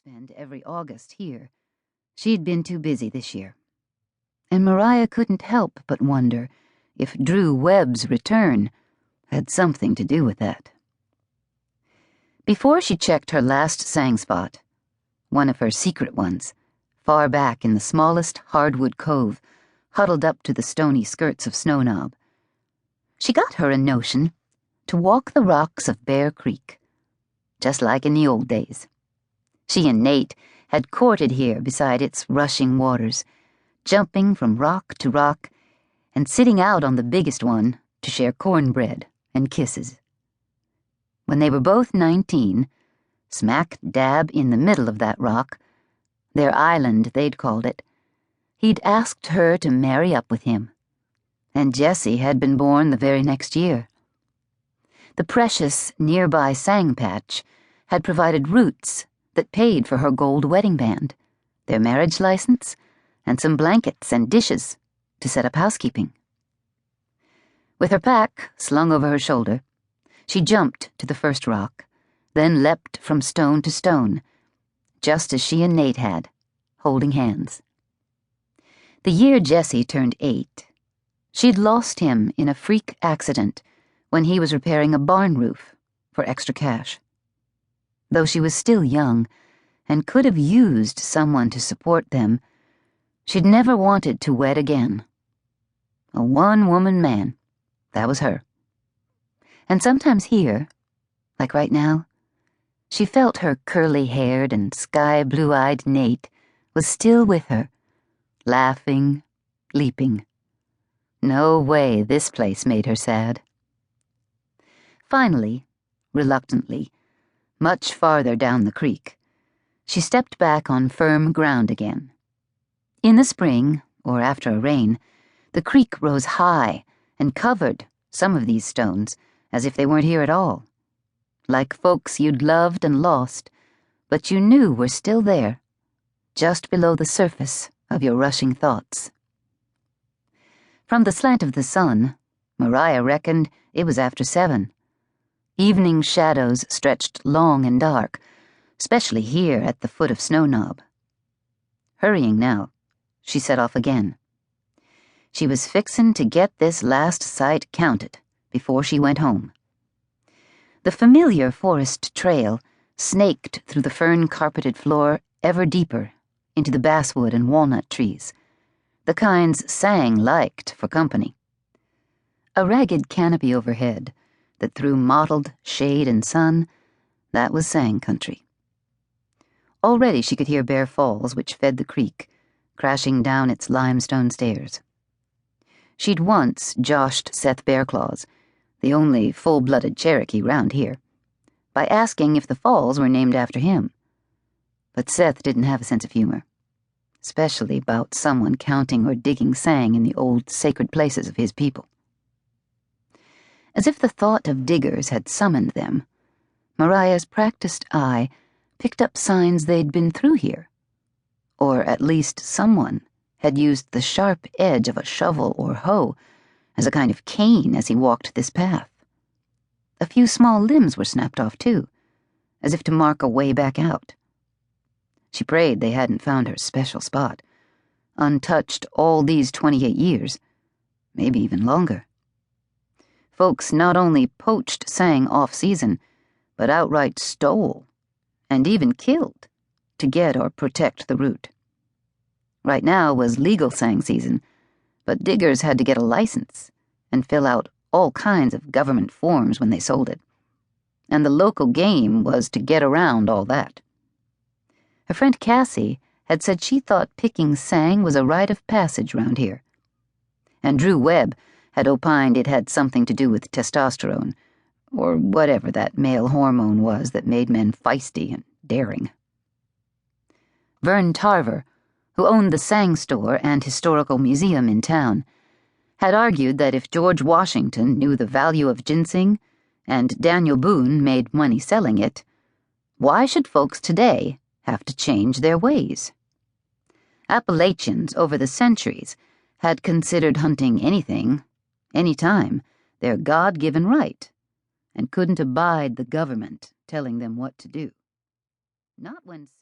spend every August here. She'd been too busy this year. And Mariah couldn't help but wonder if Drew Webb's return had something to do with that. Before she checked her last sang spot, one of her secret ones, far back in the smallest hardwood cove, huddled up to the stony skirts of Snow Knob, she got her a notion to walk the rocks of Bear Creek, just like in the old days. She and Nate had courted here beside its rushing waters, jumping from rock to rock and sitting out on the biggest one to share cornbread and kisses. When they were both 19, smack dab in the middle of that rock, their island they'd called it, he'd asked her to marry up with him, and Jessie had been born the very next year. The precious nearby sang patch had provided roots that paid for her gold wedding band, their marriage license, and some blankets and dishes to set up housekeeping. With her pack slung over her shoulder, she jumped to the first rock, then leapt from stone to stone, just as she and Nate had, holding hands. The year Jessie turned 8, she'd lost him in a freak accident when he was repairing a barn roof for extra cash. Though she was still young and could have used someone to support them, she'd never wanted to wed again. A one-woman man, that was her. And sometimes here, like right now, she felt her curly-haired and sky-blue-eyed Nate was still with her, laughing, leaping. No way this place made her sad. Finally, reluctantly, much farther down the creek, she stepped back on firm ground again. In the spring, or after a rain, the creek rose high and covered some of these stones as if they weren't here at all, like folks you'd loved and lost, but you knew were still there, just below the surface of your rushing thoughts. From the slant of the sun, Mariah reckoned it was after 7. Evening shadows stretched long and dark, especially here at the foot of Snow Knob. Hurrying now, she set off again. She was fixin' to get this last sight counted before she went home. The familiar forest trail snaked through the fern-carpeted floor ever deeper into the basswood and walnut trees, the kinds Sang liked for company. A ragged canopy overhead that threw mottled shade and sun, that was Sang country. Already she could hear Bear Falls, which fed the creek, crashing down its limestone stairs. She'd once joshed Seth Bearclaws, the only full-blooded Cherokee round here, by asking if the falls were named after him. But Seth didn't have a sense of humor, especially about someone counting or digging Sang in the old sacred places of his people. As if the thought of diggers had summoned them, Mariah's practiced eye picked up signs they'd been through here, or at least someone had used the sharp edge of a shovel or hoe as a kind of cane as he walked this path. A few small limbs were snapped off, too, as if to mark a way back out. She prayed they hadn't found her special spot, untouched all these 28 years, maybe even longer. Folks not only poached Sang off-season, but outright stole, and even killed, to get or protect the root. Right now was legal Sang season, but diggers had to get a license and fill out all kinds of government forms when they sold it. And the local game was to get around all that. Her friend Cassie had said she thought picking Sang was a rite of passage round here. And Drew Webb had opined it had something to do with testosterone, or whatever that male hormone was that made men feisty and daring. Vern Tarver, who owned the Sang store and historical museum in town, had argued that if George Washington knew the value of ginseng and Daniel Boone made money selling it, why should folks today have to change their ways? Appalachians over the centuries had considered hunting anything, any time, their God-given right, and couldn't abide the government telling them what to do. Not when